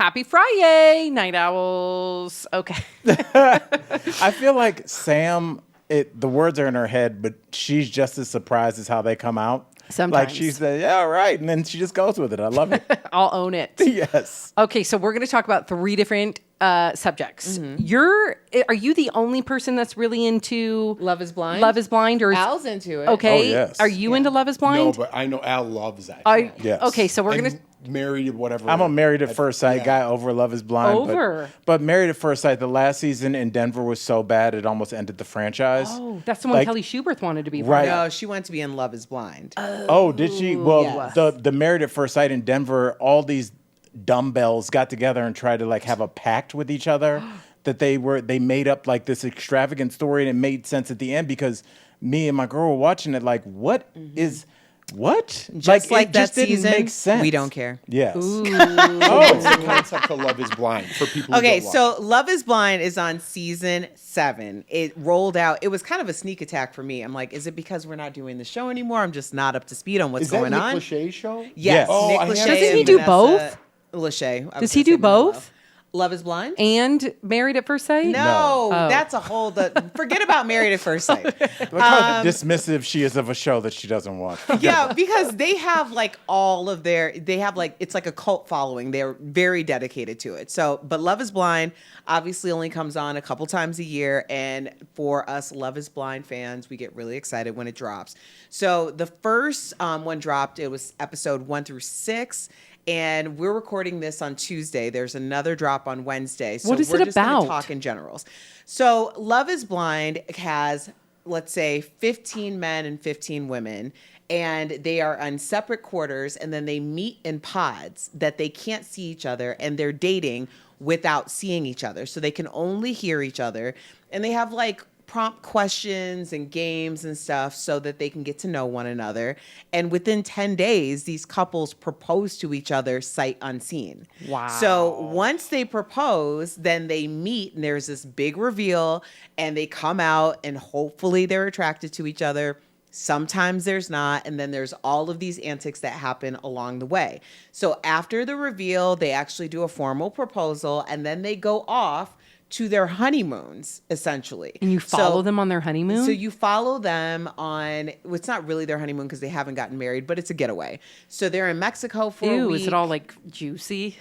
Happy Friday, night owls. Okay. I feel like Sam, the words are in her head, but she's just as surprised as how they come out. Sometimes. Like she said, yeah, all right. And then she just goes with it. I love it. I'll own it. Yes. Okay, so we're going to talk about 3 different subjects. Are you the only person that's really into Love is Blind? Love is Blind, or Al's into it. okay? Oh, yes. Are you into Love is Blind? No, but I know Al loves that show. Yes. Okay, so we're gonna. Married to whatever. I'm a Married at First Sight yeah. guy over Love is Blind. Over. But Married at First Sight, the last season in Denver was so bad it almost ended the franchise. Oh, that's the one Like- Kelly Schuberth wanted to be. Right. No, she wanted to be in Love is Blind. Oh, did she? Well, Yes. the Married at First Sight in Denver, all these dumbbells got together and tried to like have a pact with each other that they made up like this extravagant story, and it made sense at the end because me and my girl were watching it like, what? Just like it that just didn't season, make sense. we don't care. Yes. What's the concept of Love is Blind for people who Okay, don't watch? so Love is Blind is on season 7. It rolled out. It was kind of a sneak attack for me. I'm like, is it because we're not doing the show anymore? I'm just not up to speed on what's Is that going Nick on. Lachey's show? Yes. Oh, Nick I Lachey haven't Doesn't he and do Vanessa both? Lachey. Does he do both? Love is Blind? And Married at First Sight? No, Oh. that's a whole. Forget about Married at First Sight. Look how dismissive she is of a show that she doesn't watch. Yeah, because they have like all of their. They have like it's like a cult following. They're very dedicated to it. So, but Love is Blind obviously only comes on a couple times a year, and for us Love is Blind fans, we get really excited when it drops. So the first one dropped. It was episode 1 through 6. And we're recording this on Tuesday. There's another drop on Wednesday. So What is we're it just gonna about? talk in generals. So Love is Blind has, let's say, 15 men and 15 women, and they are on separate quarters, and then they meet in pods that they can't see each other, and they're dating without seeing each other. So they can only hear each other, and they have like prompt questions and games and stuff so that they can get to know one another. And within 10 days, these couples propose to each other sight unseen. Wow. So once they propose, then they meet and there's this big reveal and they come out and hopefully they're attracted to each other. Sometimes there's not. And then there's all of these antics that happen along the way. So after the reveal, they actually do a formal proposal and then they go off to their honeymoons, essentially. And you follow them on their honeymoon? So you follow them on, well, it's not really their honeymoon because they haven't gotten married, but it's a getaway. So they're in Mexico for a Ew, week. is it all like juicy?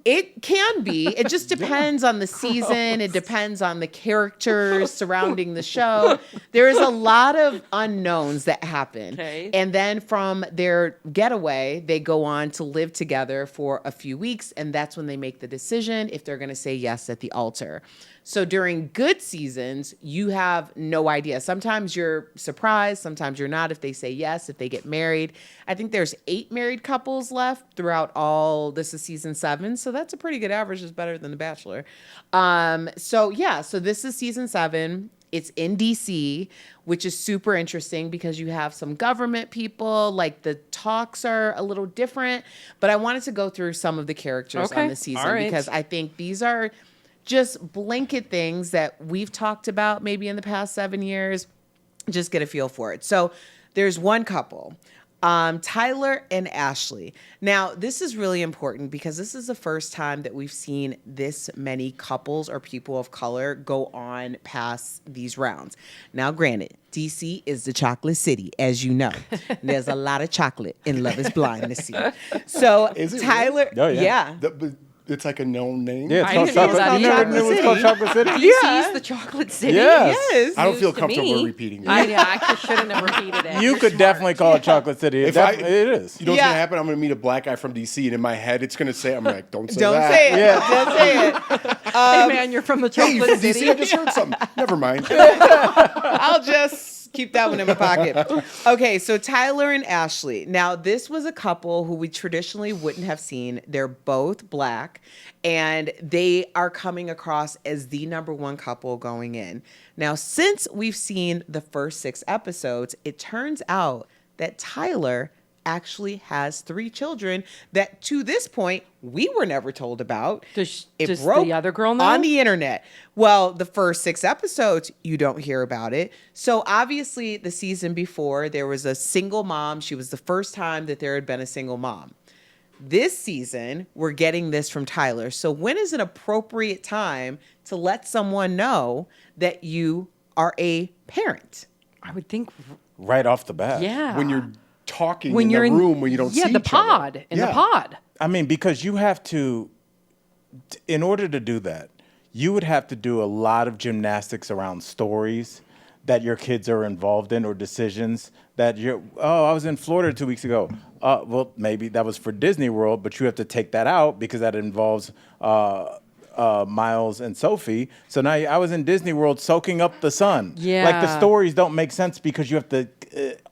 It can be. It just depends on the season. It depends on the characters surrounding the show. There is a lot of unknowns that happen. Okay. And then from their getaway, they go on to live together for a few weeks. And that's when they make the decision if they're going to say yes at the altar. So during good seasons, you have no idea. Sometimes you're surprised. Sometimes you're not if they say yes, if they get married. I think there's 8 married couples left throughout all. This is season 7. So that's a pretty good average. It's better than The Bachelor. So this is season 7. It's in DC, which is super interesting because you have some government people. Like the talks are a little different. But I wanted to go through some of the characters Okay. on the season All right. because I think these are just blanket things that we've talked about maybe in the past 7 years. Just get a feel for it. So there's one couple, Tyler and Ashley. Now, this is really important because this is the first time that we've seen this many couples or people of color go on past these rounds. Now, granted, DC is the chocolate city, as you know. There's a lot of chocolate in Love is Blind this season. So Is it Tyler, really? Oh, yeah. yeah. It's like a known name. Yeah, it's I called didn't know Chocolate. that You never either. knew it was called Chocolate City? DC's the chocolate city? Yes. Yes. I don't feel News to comfortable me. repeating it. I shouldn't have repeated it. You could definitely call it Chocolate City. It is. You know what's Yeah. gonna happen? I'm gonna meet a black guy from DC, and in my head, it's gonna say, "I'm like, don't say Don't that." say it. Yeah. Don't say it. Hey, man, you're from the Hey, you chocolate from DC? city. I just heard something. Never mind. I'll just keep that one in my pocket. Okay, so Tyler and Ashley. Now, this was a couple who we traditionally wouldn't have seen. They're both black, and they are coming across as the number one couple going in. Now, since we've seen the first 6 episodes, it turns out that Tyler actually has 3 children that to this point we were never told about. Does It the other girl know? on the internet. Well, the first 6 episodes, you don't hear about it. So obviously the season before there was a single mom. She was the first time that there had been a single mom. This season, we're getting this from Tyler. So when is an appropriate time to let someone know that you are a parent? I would think, Right off the bat. yeah. When you're talking When in you're the room when you don't see the each other. pod, in the Yeah. pod. I mean, because you have to, in order to do that, you would have to do a lot of gymnastics around stories that your kids are involved in or decisions that I was in Florida 2 weeks ago. Well, maybe that was for Disney World, but you have to take that out because that involves Miles and Sophie. So now I was in Disney World soaking up the sun. Like the Yeah. stories don't make sense because you have to,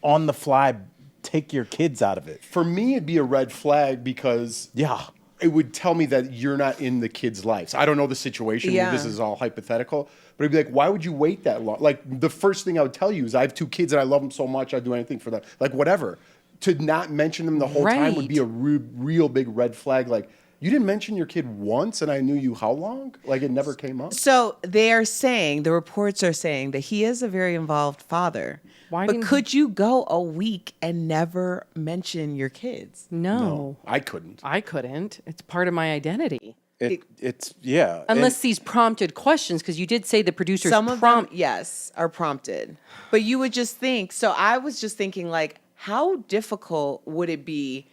on the fly, take your kids out of it. For me, it'd be a red flag because Yeah. it would tell me that you're not in the kids' lives. I don't know the situation. Yeah. This is all hypothetical. But it'd be like, why would you wait that long? Like, the first thing I would tell you is I have 2 kids and I love them so much, I'd do anything for them. Like, whatever. To not mention them the whole time would be a real big red flag. Like, you didn't mention your kid once and I knew you how long? Like, it never came up. So they are saying, the reports are saying that he is a very involved father. Why but didn't could you go a week and never mention your kids? No, I couldn't. I couldn't. It's part of my identity. It's yeah. Unless these prompted questions, because you did say the producers Some of prompt. them, yes, are prompted. But you would just think, so I was just thinking, like, how difficult would it be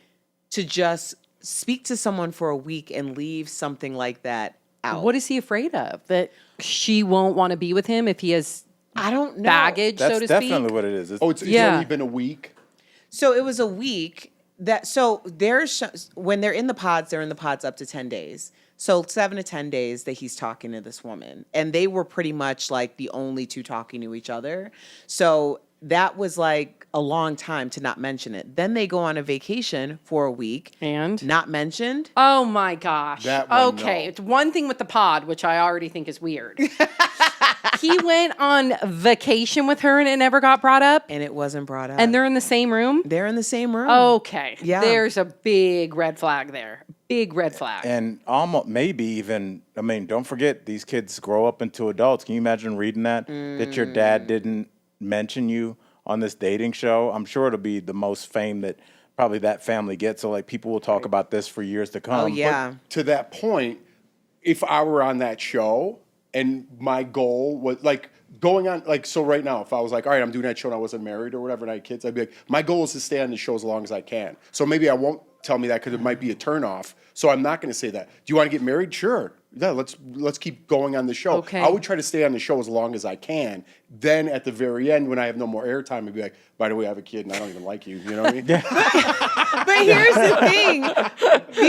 to just speak to someone for a week and leave something like that out? What is he afraid of? That she won't want to be with him if he has I don't know. baggage, that's so to definitely speak? what it is. Oh, it's Yeah. only been a week? So it was a week that, so when they're in the pods, they're in the pods up to 10 days. So 7 to 10 days that he's talking to this woman. And they were pretty much like the only two talking to each other. So that was like a long time to not mention it. Then they go on a vacation for a week. And? Not mentioned. Oh my gosh. That one, okay. no. It's one thing with the pod, which I already think is weird. He went on vacation with her and it never got brought up. And it wasn't brought up. And they're in the same room. they're in the same room. Okay. Yeah. There's a big red flag there. Big red flag. And almost maybe even, I mean, don't forget these kids grow up into adults. Can you imagine reading that your dad didn't mention you on this dating show? I'm sure it'll be the most fame that probably that family gets. So like people will talk about this for years to come. Oh, yeah. To that point, if I were on that show and my goal was like going on, like, so right now, if I was like, all right, I'm doing that show and I wasn't married or whatever and I had kids, I'd be like, my goal is to stay on the show as long as I can. So maybe I won't tell me that because it might be a turnoff. So I'm not going to say that. Do you want to get married? Sure. Yeah, let's keep going on the show. Okay. I would try to stay on the show as long as I can. Then at the very end, when I have no more airtime, I'd be like, by the way, I have a kid and I don't even like you. You know what I mean? But here's the thing,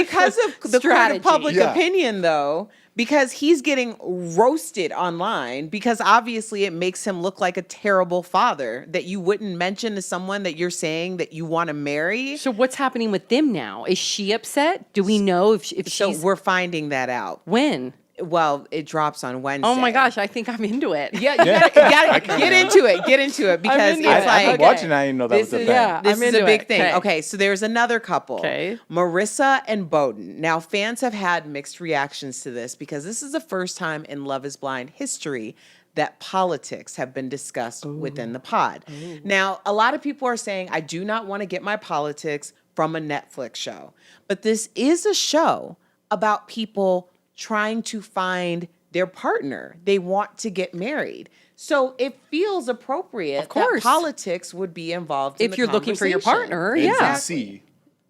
because of the court Strategy. of public Yeah. opinion, though, because he's getting roasted online, because obviously it makes him look like a terrible father that you wouldn't mention to someone that you're saying that you want to marry. So what's happening with them now? Is she upset? Do we know if So she's we're finding that out. when? Well, it drops on Wednesday. Oh my gosh, I think I'm into it. Yeah, you gotta get into it. Get into it because into it's it. like I'm watching. I didn't know that this was a is, thing. yeah. this I'm is a into big it. thing. Okay. Okay, so there's another couple. Okay. Marissa and Bowden. Now, fans have had mixed reactions to this because this is the first time in Love is Blind history that politics have been discussed within the pod. Now, a lot of people are saying, I do not want to get my politics from a Netflix show. But this is a show about people trying to find their partner. They want to get married. So it feels appropriate Of course. that politics would be involved in If the you're looking for your conversation. partner, In yeah. DC,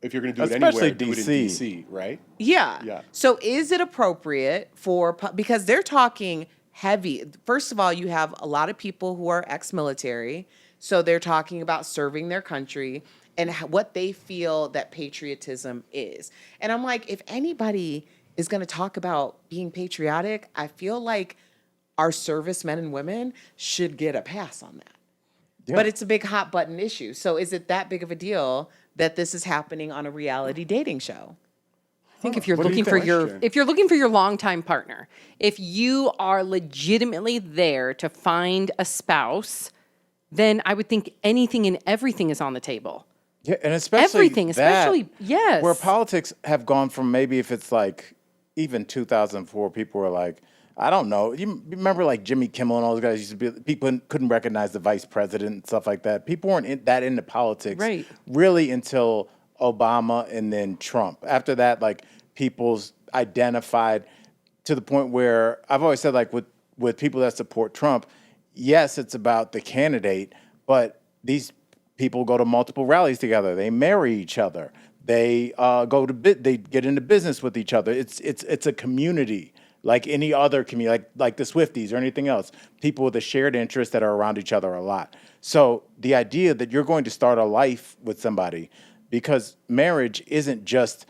if you're going to do it Especially anywhere, do it in DC. DC, right? Yeah. Yeah. So is it appropriate for, because they're talking heavy. First of all, you have a lot of people who are ex-military. So they're talking about serving their country and what they feel that patriotism is. And I'm like, if anybody is going to talk about being patriotic, I feel like our servicemen and women should get a pass on that. Yeah. But it's a big hot button issue. So is it that big of a deal that this is happening on a reality dating show? I think if you're What do you looking for think? your Question. if you're looking for your longtime partner, if you are legitimately there to find a spouse, then I would think anything and everything is on the table. Yeah, and especially Everything, that, especially- yes. where politics have gone from maybe if it's like even 2004, people were like, I don't know. You remember like Jimmy Kimmel and all those guys used to be, people couldn't recognize the vice president and stuff like that. People weren't that into politics Right. really until Obama, and then Trump. After that, like people's identified to the point where I've always said, like with people that support Trump, yes, it's about the candidate, but these people go to multiple rallies together. They marry each other. They they get into business with each other. It's a community like any other community, like the Swifties or anything else. People with a shared interest that are around each other a lot. So the idea that you're going to start a life with somebody, because marriage isn't just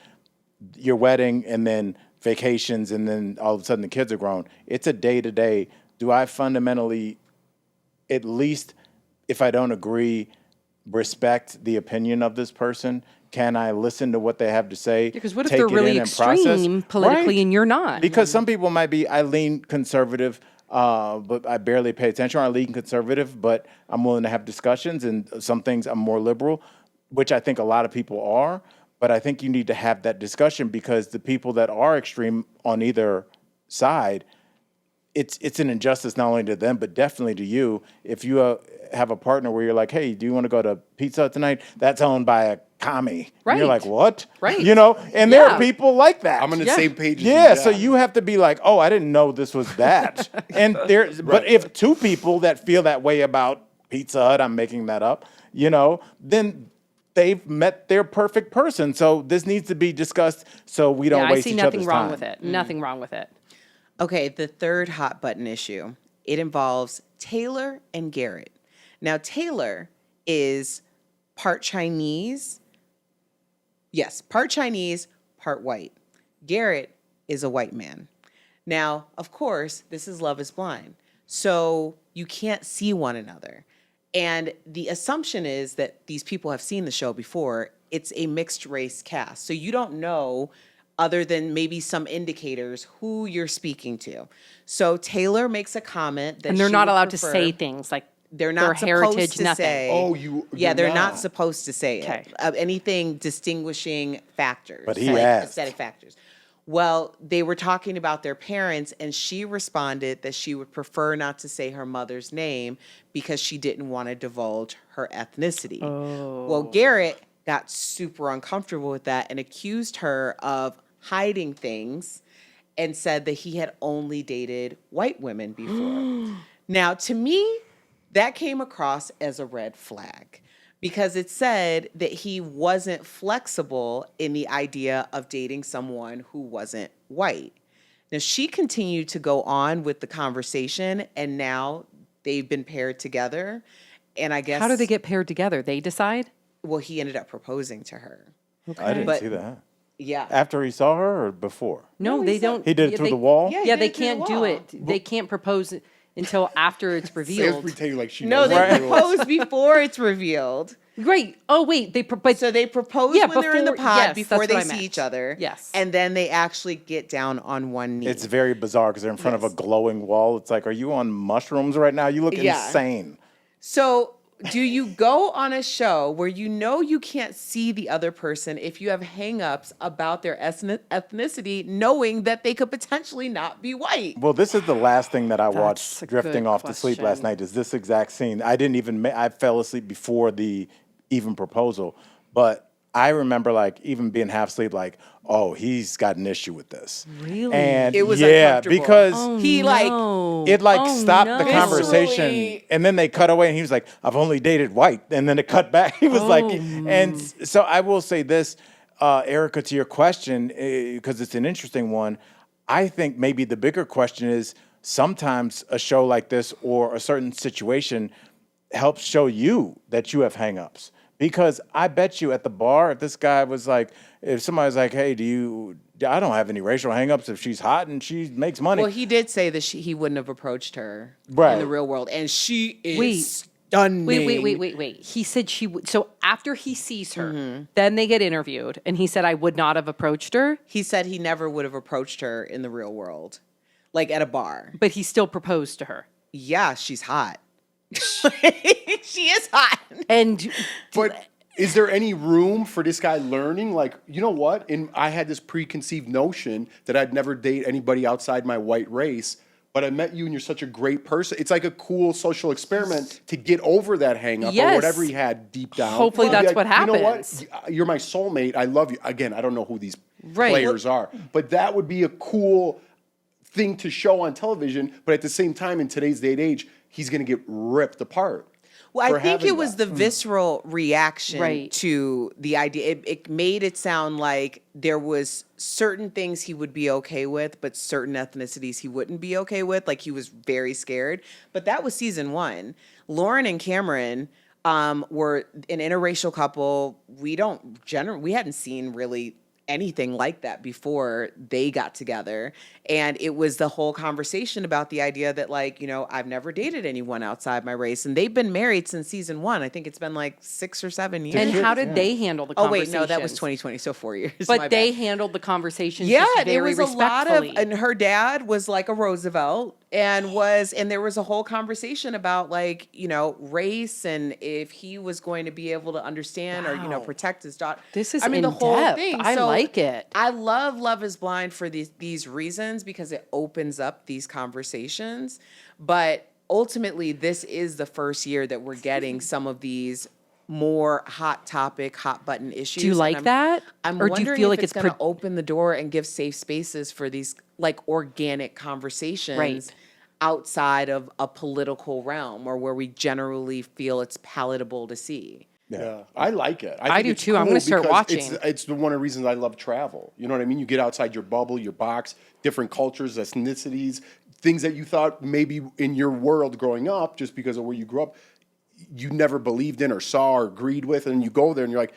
your wedding and then vacations and then all of a sudden the kids are grown. It's a day-to-day. Do I fundamentally, at least if I don't agree, respect the opinion of this person? Can I listen to what they have to say? Because what if take they're it really in and process? extreme politically Right. and you're not? Because some people might be, I lean conservative, but I barely pay attention. Or I lean conservative, but I'm willing to have discussions. And some things I'm more liberal, which I think a lot of people are. But I think you need to have that discussion because the people that are extreme on either side, it's an injustice not only to them, but definitely to you. If you have a partner where you're like, hey, do you want to go to pizza tonight? That's owned by a commie. And you're Right. like, what? Right. You know, and there Yeah. are people like that. I'm on the Yeah. same page as you. Yeah, so you have to be like, oh, I didn't know this was that. And but if two people that feel that way about Pizza Hut, I'm making that up, then they've met their perfect person. So this needs to be discussed so we don't Yeah, I waste see each nothing other's wrong time. with it. Nothing wrong with it. Okay, the third hot button issue. It involves Taylor and Garrett. Now, Taylor is part Chinese. Yes, part Chinese, part white. Garrett is a white man. Now, of course, this is Love is Blind. So you can't see one another. And the assumption is that these people have seen the show before. It's a mixed race cast. So you don't know, other than maybe some indicators, who you're speaking to. So Taylor makes a comment that And they're she not would allowed to prefer- say things like they're their not heritage, supposed to nothing. say. Oh, Yeah, you're they're not not. supposed to say Okay. it. Anything distinguishing factors. But he like asked. aesthetic factors. Well, they were talking about their parents, and she responded that she would prefer not to say her mother's name because she didn't want to divulge her ethnicity. Well, Garrett got super uncomfortable with that and accused her of hiding things and said that he had only dated white women before. Now, to me, that came across as a red flag because it said that he wasn't flexible in the idea of dating someone who wasn't white. Now, she continued to go on with the conversation, and now they've been paired together. And I guess how do they get paired together? They decide? well, he ended up proposing to her. I didn't But- see that. Yeah. After he saw her or before? No, he they said- don't. He did it yeah, through they- the wall? Yeah, he Yeah, did they it through the can't do wall. it. They can't propose until after it's Sam's revealed. pretending like she No, knows they the rules. proposed before it's revealed. Great. Oh wait, but So they propose Yeah, when they're in the before- pod yes, before that's they what I see meant. each other. Yes. And then they actually get down on one knee. It's very bizarre because they're in front of Yes. a glowing wall. It's like, are you on mushrooms right now? You look Yeah. insane. So do you go on a show where you know you can't see the other person if you have hangups about their ethnicity, knowing that they could potentially not be white? Well, this is the last thing that I That's a watched drifting good off to sleep last question. night is this exact scene. I didn't even, I fell asleep before the even proposal, but I remember like even being half asleep, like, oh, he's got an issue with this. Really? And It was yeah, uncomfortable. because He like it like Oh, stopped the no. conversation Viscerally- and then they cut away and he was like, I've only dated white. And then it cut back. He was like, Oh. and so I will say this, Erica, to your question, because it's an interesting one. I think maybe the bigger question is sometimes a show like this or a certain situation helps show you that you have hangups. Because I bet you at the bar, if this guy was like, if somebody's like, hey, I don't have any racial hangups if she's hot and she makes money. Well, he did say that he wouldn't have approached her Right. in the real world, and she is Wait. stunning. Wait. He said she would. So after he sees her, then they get interviewed, and he said, I would not have approached her, He said he never would have approached her in the real world, like at a bar. but he still proposed to her. Yeah, she's hot. She is hot. And But is there any room for this guy learning? Like, you know what? And I had this preconceived notion that I'd never date anybody outside my white race. but I met you and you're such a great person. It's like a cool social experiment to get over that hang up or Yes. whatever he had deep down. Hopefully Be that's what You know happens. what? You're my soulmate. I love you. Again, I don't know who these Right. players are, but that would be a cool thing to show on television. But at the same time, in today's day and age, he's going to get ripped apart. Well, for I think having it was that. the visceral reaction Right. to the idea. It made it sound like there was certain things he would be okay with, but certain ethnicities he wouldn't be okay with. Like he was very scared. But that was season 1. Lauren and Cameron were an interracial couple. We hadn't seen really anything like that before they got together. And it was the whole conversation about the idea that, like, you know, I've never dated anyone outside my race. And they've been married since season 1. I think it's been like 6 or 7 years. And how did they handle the Oh, conversation? wait, no, that was 2020. So 4 years. my But bad. they handled the conversation Yeah, just there very was a lot of, respectfully. and her dad was like a Roosevelt, and there was a whole conversation about, like, you know, race and if he was going to be able to understand or, you know, Wow. protect his daughter. This is the in whole depth. thing. I So like it. I love Love is Blind for these reasons because it opens up these conversations. But ultimately, this is the first year that we're getting some of these more hot topic, hot button issues. Do you And like that? I'm Or do you wondering feel if like it's it's going to open the door and give safe spaces for these like organic conversations Right. outside of a political realm or where we generally feel it's palatable to see. Yeah, I like it. I think do it's too. I'm cool gonna start because watching. It's one of the reasons I love travel. You know what I mean? You get outside your bubble, your box, different cultures, ethnicities, things that you thought maybe in your world growing up, just because of where you grew up, you never believed in or saw or agreed with, and you go there and you're like,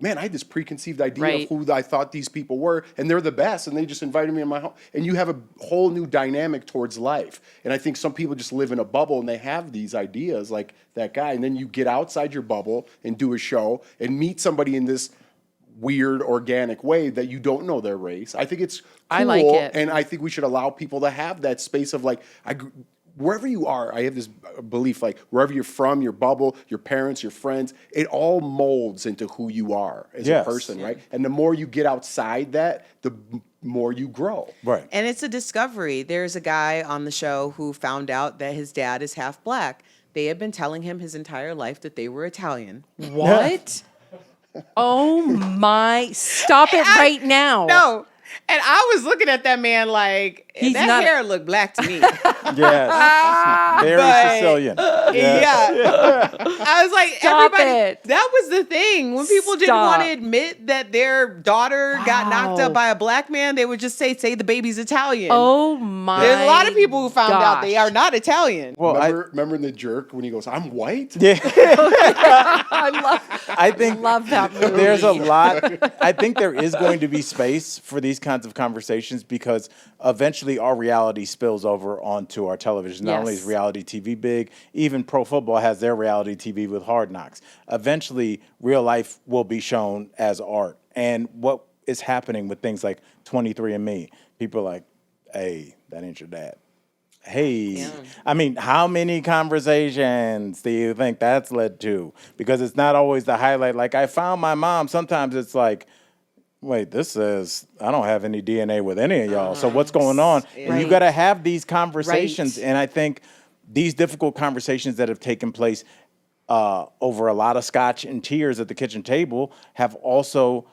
man, I had this preconceived idea Right. of who I thought these people were, and they're the best, and they just invited me in my home. And you have a whole new dynamic towards life. And I think some people just live in a bubble and they have these ideas like that guy, and then you get outside your bubble and do a show and meet somebody in this weird, organic way that you don't know their race. I think it's cool, I like it. and I think we should allow people to have that space of like, wherever you are, I have this belief, like wherever you're from, your bubble, your parents, your friends, it all molds into who you are as Yes. a person, right? And the more you get outside that, the more you grow. Right. And it's a discovery. There's a guy on the show who found out that his dad is half black. They had been telling him his entire life that they were Italian. What? Oh my! Stop it right now. No. And I was looking at that man like, He's that not- hair looked black to me. Yes. Very But- Sicilian. Yes. Yeah. I was like, Stop everybody, it. that was the thing. When people didn't Stop. want to admit that their daughter got knocked Wow. up by a black man, they would just say the baby's Italian. Oh my! There's a lot of people who found out they gosh. are not Italian. Well, Remember in The Jerk when he goes, I'm white? yeah. I I think love that movie. there's a lot. I think there is going to be space for these kinds of conversations because eventually our reality spills over onto our television. Not only is Yes. reality TV big, even pro football has their reality TV with Hard Knocks. Eventually, real life will be shown as art. And what is happening with things like 23andMe, people are like, hey, that ain't your dad. Hey, I mean, how many conversations do you think that's led to? Because it's not always the highlight. Like, I found my mom. Sometimes it's like, wait, this says I don't have any DNA with any of y'all. So what's going on? And you Right. got to have these conversations. Right. And I think these difficult conversations that have taken place over a lot of scotch and tears at the kitchen table have also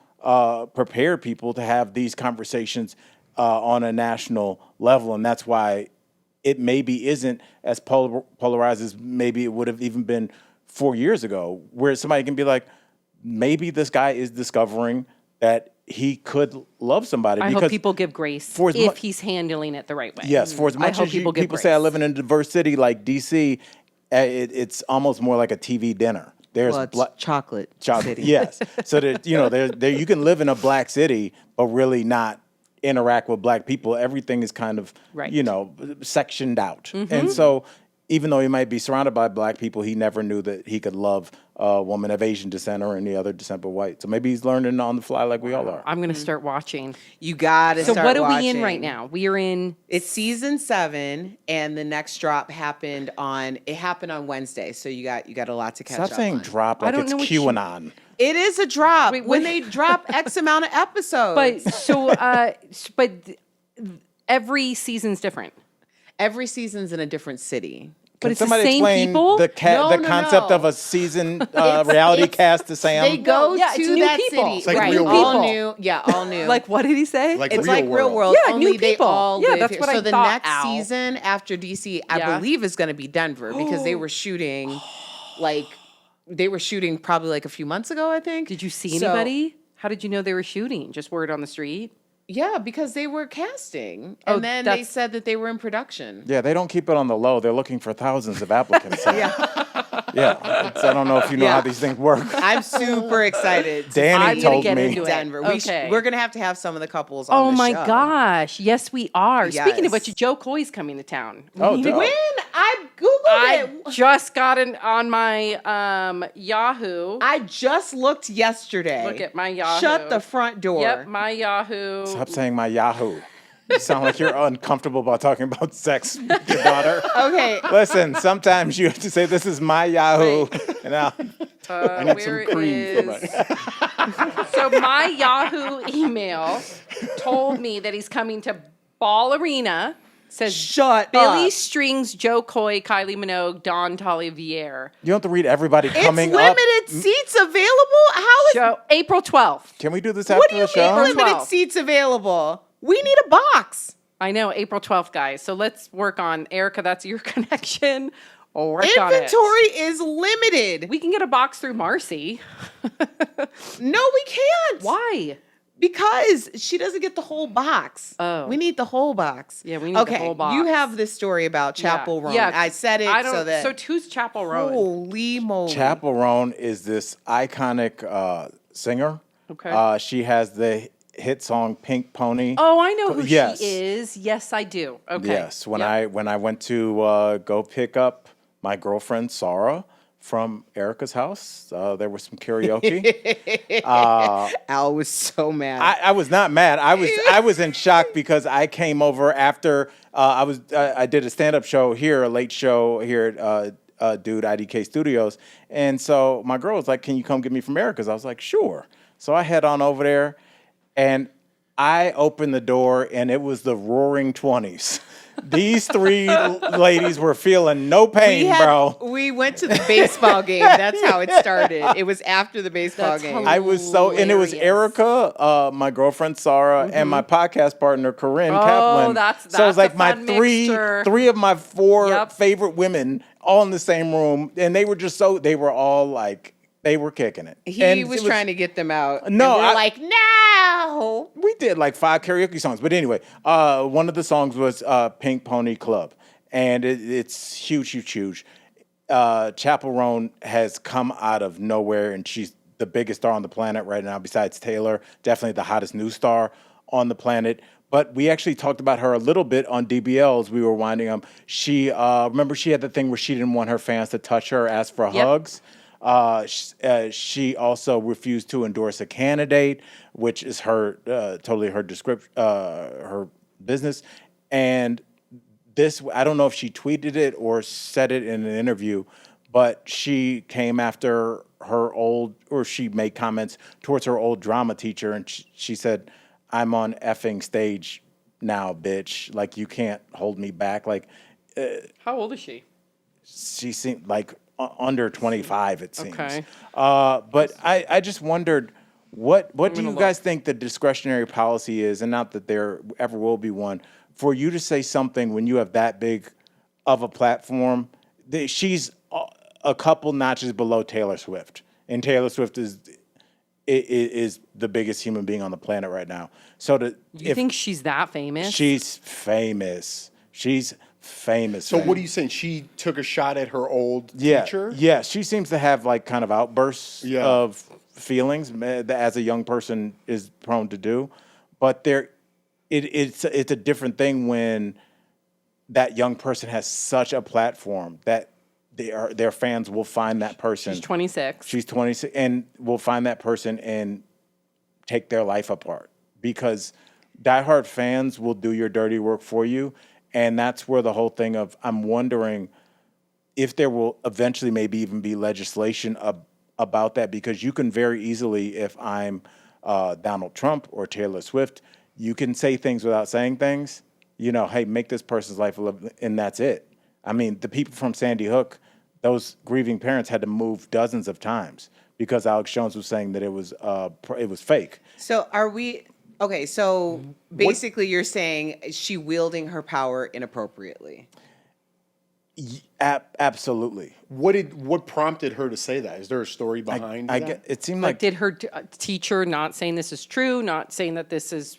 prepared people to have these conversations on a national level. And that's why it maybe isn't as polarized as maybe it would have even been 4 years ago, where somebody can be like, maybe this guy is discovering that he could love somebody. I because hope people give grace for as if mu- he's handling it the right way. Yes, for as I much hope as people give people say I grace. live in a diverse city like DC, it's almost more like a TV dinner. There's Well, it's chocolate city. Yes, so that there you can live in a black city, but really not interact with black people. Everything is kind of Right. sectioned out, and so even though he might be surrounded by black people, he never knew that he could love a woman of Asian descent or any other descent but white. So maybe he's learning on the fly like we all are. I'm going to start watching. You got to So start what are watching. we in right now? We are in. It's season 7, and the next drop happened on Wednesday. So you got a lot to catch Stop up saying on. drop I like don't it's know what you- QAnon. It is a drop Wait, when wait. they drop X amount of episodes. But so, but every season's different. Every season's in a different city. But Can it's the somebody same explain people? the No, no, concept no. of a season reality cast to Sam? They go yeah, it's to new that people. city. It's like right. real all world. new. Yeah, all new. Like, what did he say? Like it's real like real world. world. Yeah, only new they people. all Yeah, live that's here. what so I the thought, next Al. season after DC, I Yeah. believe is going to be Denver because they were shooting probably like a few months ago, I think. Did you see So- anybody? How did you know they were shooting? Just word on the street? Yeah, because they were casting. Oh, And then they that's- said that they were in production. Yeah, they don't keep it on the low. They're looking for thousands of applicants. Yeah. I don't know if you know Yeah. how these things work. I'm super excited. to Danny I'm see gonna told get me. into it. Denver. Okay. We're going to have some of the couples on Oh the my show. gosh. Yes, we are. Speaking of Yes. which, Joe Coy's coming to town. Oh, We need to- dope. When I Googled I it. just got it on my Yahoo. I just looked yesterday. Look at my Yahoo. Shut the front door. Yep, my Yahoo. Stop saying my Yahoo. You sound like you're uncomfortable about talking about sex with your daughter. Okay. Listen, sometimes you have to say, this is my Yahoo. And I need some Where cream for is- my. So my Yahoo email told me that he's coming to Ball Arena. Says Shut Billy up. Strings, Joe Coy, Kylie Minogue, Don Tolliviere. you don't have to read everybody It's coming up. limited seats available? How is Show April 12th. Can we do this What after do you the show? mean limited 12. seats available? We need a box. I know, April 12th, guys. So let's work on Erica. That's your connection. Work on Inventory it. is limited. We can get a box through Marcy. No, we can't. Why? Because she doesn't get the whole box. Oh. We need the whole box. Yeah, we need the okay, whole box. you have this story about Chappell Roan. Yeah, I said it I don't, so that. who's Chappell Roan? Holy moly. Chappell Roan is this iconic singer. Okay. She has the hit song Pink Pony. Oh, I know who Yes. she is. Yes, I do. Okay. Yes, when Yep. I went to go pick up my girlfriend Sarah from Erica's house, there was some karaoke. Al was so mad. I was not mad. I was in shock because I came over after I did a stand up show here, a late show here at Dude IDK Studios, and so my girl was like, "Can you come get me from Erica's?" I was like, "Sure." So I head on over there, and I opened the door, and it was the Roaring 20s. These three ladies were feeling no pain, bro. We went to the baseball game. That's how it started. It was after the baseball That's game. hilarious. I was so, and it was Hilarious. Erica, my girlfriend Sarah, and my podcast partner Corinne Kaplan. that's so it was like a my fun three mixture. of my four Yep. favorite women all in the same room, and they were just so they were all like they were kicking it. He And was it trying to get them out. No, and we're I- like, no. We did like 5 karaoke songs, but anyway, one of the songs was Pink Pony Club, and it's huge, huge, huge. Chappell Roan has come out of nowhere, and she's the biggest star on the planet right now, besides Taylor. Definitely the hottest new star on the planet. But we actually talked about her a little bit on DBLs. We were winding up. She remember she had the thing where she didn't want her fans to touch her, ask for Yep. hugs. She also refused to endorse a candidate, which is her totally her description, her business. And this, I don't know if she tweeted it or said it in an interview, but she came after her old, or she made comments towards her old drama teacher, and she said, "I'm on effing stage now, bitch. Like, you can't hold me back." Like, How old is she? she seemed like under 25, it seems. Okay. But I just wondered, what do gonna you guys think the discretionary policy is, and not that there ever will be one, for you to say something when you have that big of a platform? She's a couple notches below Taylor Swift, and Taylor Swift is the biggest human being on the planet right now. So You think she's that famous? she's famous. She's famous. So what are you saying? She took a shot at her old Yeah, teacher? yeah. She seems to have like kind of outbursts Yeah. of feelings that as a young person is prone to do. But it's a different thing when that young person has such a platform that their fans will find that person. She's 26. She's 26 and will find that person and take their life apart, because diehard fans will do your dirty work for you. And that's where the whole thing of, I'm wondering if there will eventually maybe even be legislation about that, because you can very easily, if I'm Donald Trump or Taylor Swift, you can say things without saying things. hey, make this person's life a little, and that's it. I mean, the people from Sandy Hook, those grieving parents had to move dozens of times because Alex Jones was saying that it was fake. So are we okay? So basically, you're saying is she wielding her power inappropriately? Absolutely. What prompted her to say that? Is there a story behind that? It seemed Like, like did her teacher, not saying this is true, not saying that this is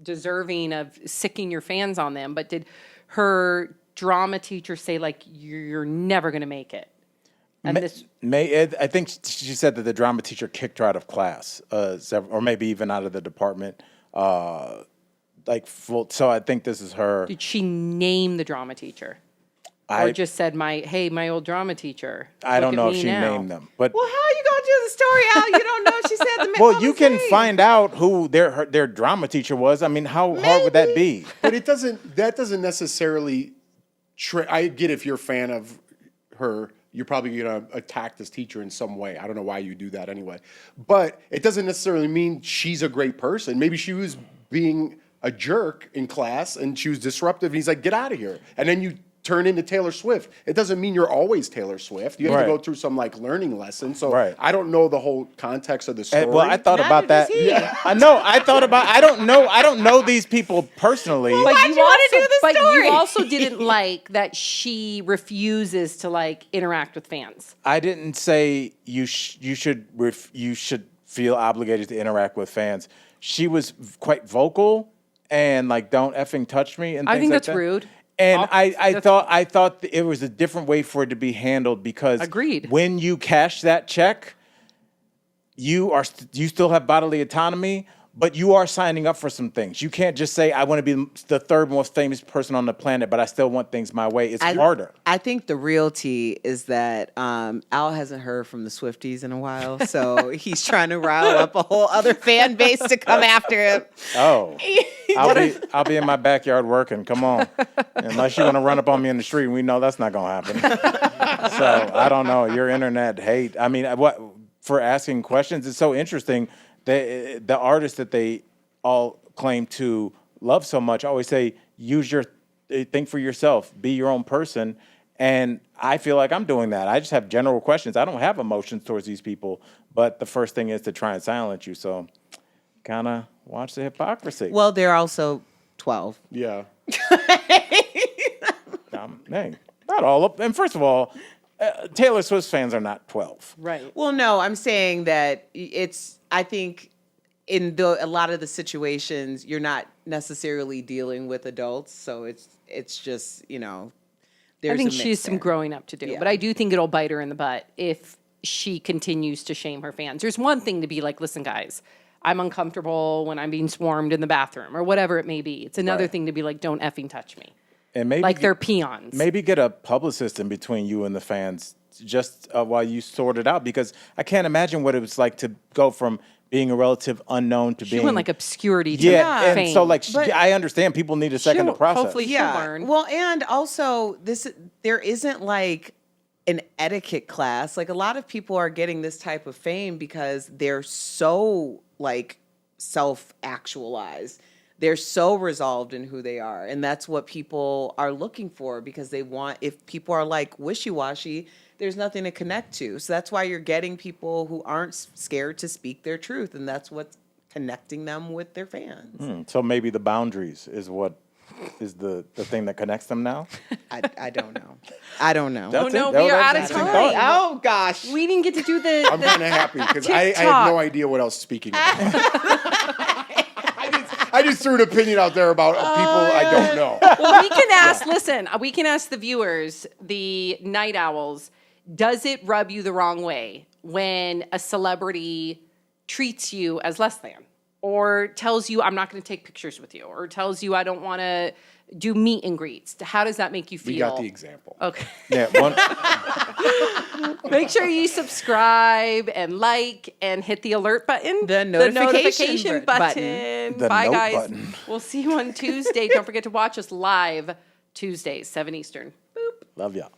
deserving of sicking your fans on them, but did her drama teacher say, like, you're never going to make it? And I think she said that the drama teacher kicked her out of class, or maybe even out of the department. So I think this is her. did she name the drama teacher? Or just said, my old drama teacher. I don't Look at know if me she now. named them, but Well, how are you gonna do the story out? You don't know. She said the well, you can find out who their drama teacher was. I mean, how hard would that be? But that doesn't necessarily. I get if you're a fan of her, you're probably going to attack this teacher in some way. I don't know why you do that anyway. But it doesn't necessarily mean she's a great person. Maybe she was being a jerk in class and she was disruptive and he's like, get out of here. And then you turn into Taylor Swift. It doesn't mean you're always Taylor Swift. You have to go through some learning lesson. So I don't know the whole context of the story. Well, I thought Neither about that. does he. Yeah. I know. I don't know these people personally. But Why'd you wanna do the But story? you also didn't like that she refuses to interact with fans. I didn't say you should feel obligated to interact with fans. She was quite vocal and don't effing touch me and things I think like that's that. rude. And I thought it was a different way for it to be handled because Agreed. when you cash that check, you still have bodily autonomy, but you are signing up for some things. You can't just say I want to be the third most famous person on the planet, but I still want things my way. It's harder. I think the real tea is that Al hasn't heard from the Swifties in a while, so he's trying to rile up a whole other fan base to come after him. Oh, I'll be in my backyard working. Come on, unless you want to run up on me in the street, we know that's not gonna happen. So I don't know. Your internet hate. I mean, what for asking questions? It's so interesting. The artists that they all claim to love so much always say, think for yourself, be your own person. And I feel like I'm doing that. I just have general questions. I don't have emotions towards these people, but the first thing is to try and silence you. So kind of watch the hypocrisy. Well, they're also 12. Yeah. Hey, not all of them. And first of all, Taylor Swift fans are not 12. Right. Well, no, I'm saying that I think in a lot of the situations, you're not necessarily dealing with adults. So it's just, there's I think a mix she has some there. growing up to do. Yeah. But I do think it'll bite her in the butt if she continues to shame her fans. There's one thing to be like, listen, guys, I'm uncomfortable when I'm being swarmed in the bathroom or whatever it may be. It's another thing to be like, don't effing touch me. And maybe Like they're peons. Maybe get a publicist in between you and the fans just while you sort it out, because I can't imagine what it was like to go from being a relative unknown to She being went obscurity to and fame. so I understand people need a second to process. Hopefully she'll learn. Well, and also there isn't an etiquette class. A lot of people are getting this type of fame because they're so self-actualized. They're so resolved in who they are. And that's what people are looking for because if people are wishy-washy, there's nothing to connect to. So that's why you're getting people who aren't scared to speak their truth. And that's what's connecting them with their fans. So maybe the boundaries is what is the thing that connects them now? I don't know. I don't know. That's no, it? we are out of Interesting time. thought. Oh, gosh. We didn't get to do the. I'm kind of happy because I TikTok. have no idea what else speaking about. I just threw an opinion out there about people I don't know. Well, we can ask, listen, we can ask the viewers, the night owls, does it rub you the wrong way when a celebrity treats you as less than? Or tells you, I'm not going to take pictures with you? Or tells you, I don't want to do meet and greets? How does that make you feel? We got the example. Okay. Yeah, Make sure you subscribe and like and hit the alert button. The notification button. The Bye, note guys. button. We'll see you on Tuesday. Don't forget to watch us live Tuesdays, 7 Eastern. Boop. love y'all.